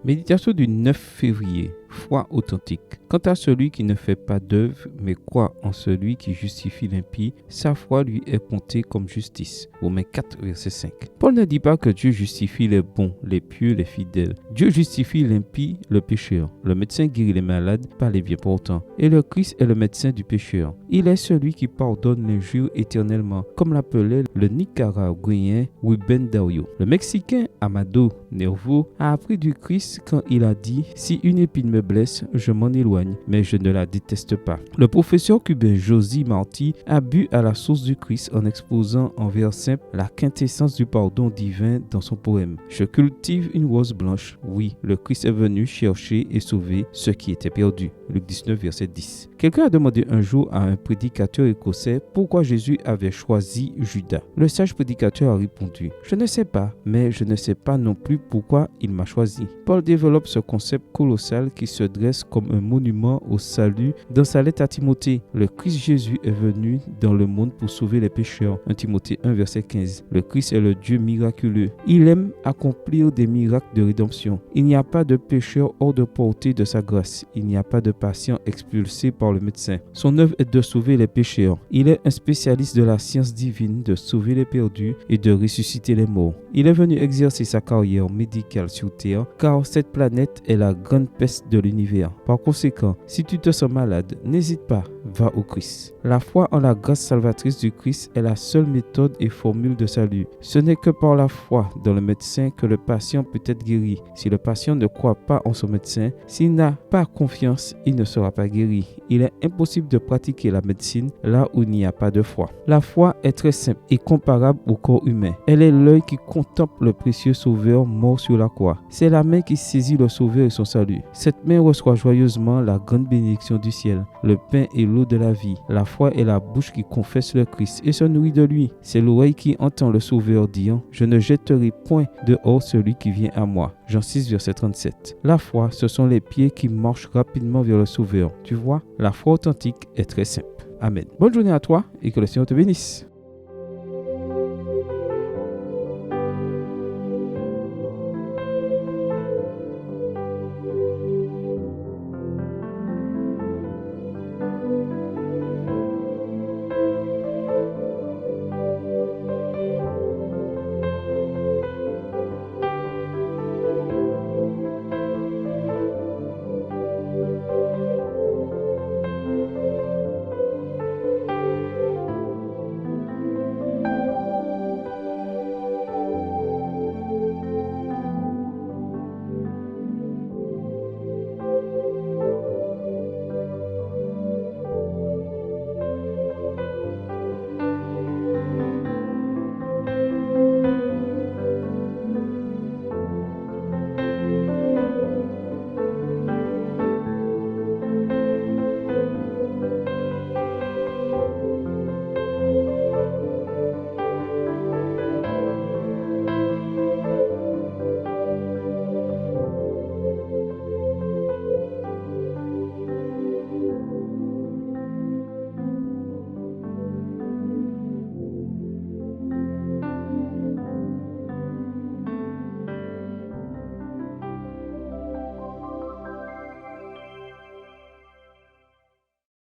Méditation du 9 février. Foi authentique. Quant à celui qui ne fait pas d'œuvre, mais croit en celui qui justifie l'impie, sa foi lui est comptée comme justice. Romains 4, verset 5. Paul ne dit pas que Dieu justifie les bons, les pieux, les fidèles. Dieu justifie l'impie, le pécheur. Le médecin guérit les malades, pas les bien portants. Et le Christ est le médecin du pécheur. Il est celui qui pardonne l'injure éternellement, comme l'appelait le Nicaraguayen Rubén Dario. Le Mexicain Amado Nervo a appris du Christ quand il a dit « Si une épine me blesse, je m'en éloigne, mais je ne la déteste pas. » Le professeur cubain José Martí a bu à la source du Christ en exposant en vers simple la quintessence du pardon divin dans son poème. « Je cultive une rose blanche. Oui, le Christ est venu chercher et sauver ce qui était perdu. » Luc 19, verset 10. Quelqu'un a demandé un jour à un prédicateur écossais pourquoi Jésus avait choisi Judas. Le sage prédicateur a répondu « Je ne sais pas, mais je ne sais pas non plus pourquoi il m'a choisi. » Paul développe ce concept colossal qui se dresse comme un monument au salut dans sa lettre à Timothée. Le Christ Jésus est venu dans le monde pour sauver les pécheurs. 1 Timothée 1, verset 15. Le Christ est le Dieu miraculeux. Il aime accomplir des miracles de rédemption. Il n'y a pas de pécheur hors de portée de sa grâce. Il n'y a pas de patient expulsé par le médecin. Son œuvre est de sauver les pécheurs. Il est un spécialiste de la science divine de sauver les perdus et de ressusciter les morts. Il est venu exercer sa carrière médicale sur Terre car cette planète est la grande peste de l'univers. Par conséquent, si tu te sens malade, n'hésite pas, va au Christ. La foi en la grâce salvatrice du Christ est la seule méthode et formule de salut. Ce n'est que par la foi dans le médecin que le patient peut être guéri. Si le patient ne croit pas en son médecin, s'il n'a pas confiance, il ne sera pas guéri. Il est impossible de pratiquer la médecine là où il n'y a pas de foi. La foi est très simple et comparable au corps humain. Elle est l'œil qui contemple le précieux Sauveur mort sur la croix. C'est la main qui saisit le Sauveur et son salut. Cette main reçoit joyeusement la grande bénédiction du ciel, le pain et l'eau de la vie. La foi est la bouche qui confesse le Christ et se nourrit de lui. C'est l'oreille qui entend le Sauveur dire « Je ne jetterai point dehors celui qui vient à moi ». Jean 6, verset 37. La foi, ce sont les pieds qui marchent rapidement vers le Sauveur. Tu vois, la foi authentique est très simple. Amen. Bonne journée à toi et que le Seigneur te bénisse.